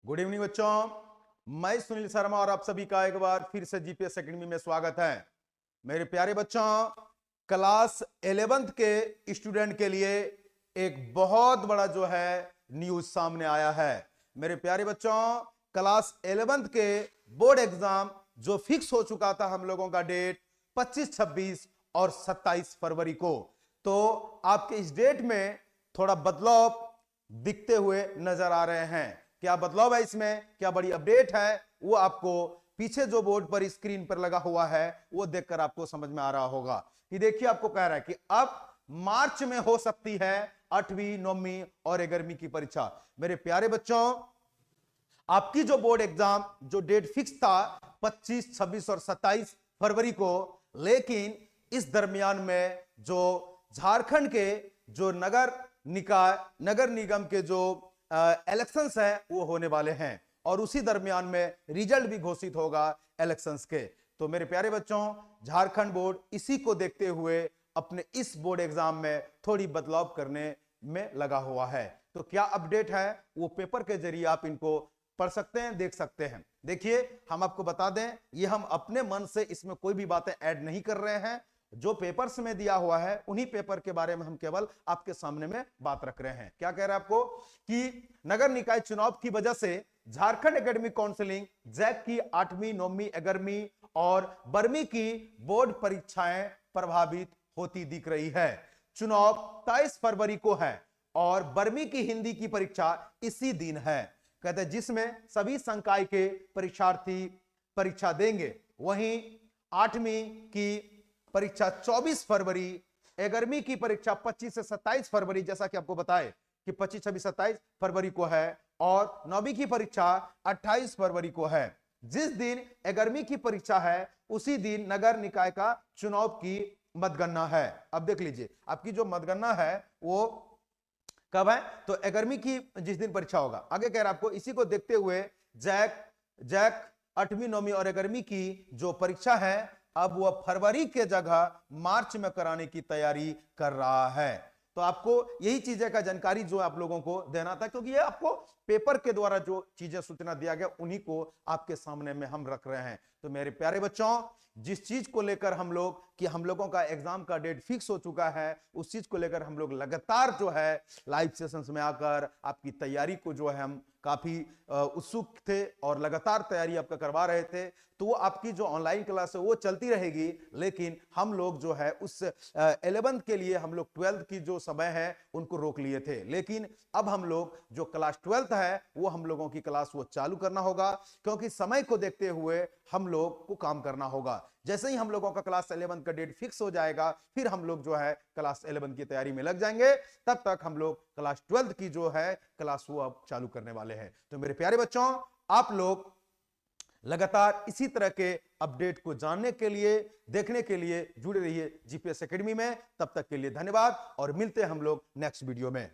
Good evening बच्चों, मैं सुनील शर्मा और आप सभी का एक बार फिर से जीपीएस एकेडमी में स्वागत है। मेरे प्यारे बच्चों, क्लास 11th के स्टूडेंट के लिए एक बहुत बड़ा जो है न्यूज सामने आया है। मेरे प्यारे बच्चों, क्लास 11th के बोर्ड एग्जाम जो फिक्स हो चुका था हम लोगों का डेट 25, 26 और 27 फरवरी को, तो आपके इस डेट में थोड़ा बदलाव दिखते हुए नजर आ रहे हैं। क्या बदलाव है इसमें, क्या बड़ी अपडेट है, वो आपको पीछे जो बोर्ड पर स्क्रीन पर लगा हुआ है वो देखकर आपको समझ में आ रहा होगा कि देखिए आपको कह रहा है कि अब मार्च में हो सकती है 8वीं, 9वीं और 11वीं की परीक्षा। मेरे प्यारे बच्चों, आपकी जो बोर्ड एग्जाम जो डेट फिक्स था 25, 26 और 27 फरवरी को, लेकिन इस दरमियान में जो झारखंड के जो नगर निकाय, नगर निगम के जो इलेक्शंस है वो होने वाले हैं और उसी दरमियान में रिजल्ट भी घोषित होगा इलेक्शंस के। तो मेरे प्यारे बच्चों, झारखंड बोर्ड इसी को देखते हुए अपने इस बोर्ड एग्जाम में थोड़ी बदलाव करने में लगा हुआ है। तो क्या अपडेट है वो पेपर के जरिए आप इनको पढ़ सकते हैं, देख सकते हैं। देखिए, हम आपको बता दें, ये हम अपने मन से इसमें कोई भी बातें ऐड नहीं कर रहे हैं। जो पेपर्स में दिया हुआ है उन्हीं पेपर के बारे में हम केवल आपके सामने में बात रख रहे हैं। क्या कह रहे हैं आपको कि नगर निकाय चुनाव की वजह से झारखंड एकेडमिक काउंसिलिंग जैक की 8वीं, 9वीं, 11वीं और 12वीं की बोर्ड परीक्षाएं प्रभावित होती दिख रही है। चुनाव 23 फरवरी को है और 12वीं की हिंदी की परीक्षा इसी दिन है। कहते हैं जिसमें सभी संकाय के परीक्षार्थी परीक्षा देंगे। वहीं 8वीं की परीक्षा 24 फरवरी, 11वीं की परीक्षा 25 से 27 फरवरी, जैसा कि आपको बताए कि 25, 26, 27 फरवरी को है और 9वीं की परीक्षा 28 फरवरी को है। जिस दिन 11वीं की परीक्षा है उसी दिन नगर निकाय का चुनाव की मतगणना है। अब देख लीजिए, आपकी जो मतगणना है वो कब है, तो 11वीं की जिस दिन परीक्षा होगा। आगे कह रहा आपको, इसी को देखते हुए जैक 8वीं, 9वीं और 11वीं की जो परीक्षा है अब वह फरवरी के जगह मार्च में कराने की तैयारी कर रहा है। तो आपको यही चीजें का जानकारी जो आप लोगों को देना था, क्योंकि ये आपको पेपर के द्वारा जो चीजें सूचना दिया गया उन्हीं को आपके सामने में हम रख रहे हैं। तो मेरे प्यारे बच्चों, जिस चीज को लेकर हम लोग कि हम लोगों का एग्जाम का डेट फिक्स हो चुका है, उस चीज को लेकर हम लोग लगातार जो है लाइव सेशंस में आकर आपकी तैयारी को जो है हम काफी उत्सुक थे और लगातार तैयारी आपका करवा रहे थे। तो वो आपकी जो ऑनलाइन क्लास है वो चलती रहेगी, लेकिन हम लोग जो है उस 11th के लिए हम लोग 12th की जो समय है उनको रोक लिए थे। लेकिन अब हम लोग जो क्लास 12th है वो हम लोगों की क्लास वो चालू करना होगा, क्योंकि समय को देखते हुए हम लोग को काम करना होगा। जैसे ही हम लोगों का क्लास 11th का डेट फिक्स हो जाएगा, फिर हम लोग जो है क्लास 11th की तैयारी में लग जाएंगे। तब तक हम लोग क्लास 12th की जो है क्लास वो अब चालू करने वाले हैं। तो मेरे प्यारे बच्चों, आप लोग लगातार इसी तरह के अपडेट को जानने के लिए, देखने के लिए जुड़े रहिए जीपीएस एकेडमी में। तब तक के लिए धन्यवाद और मिलते हैं हम लोग नेक्स्ट वीडियो में।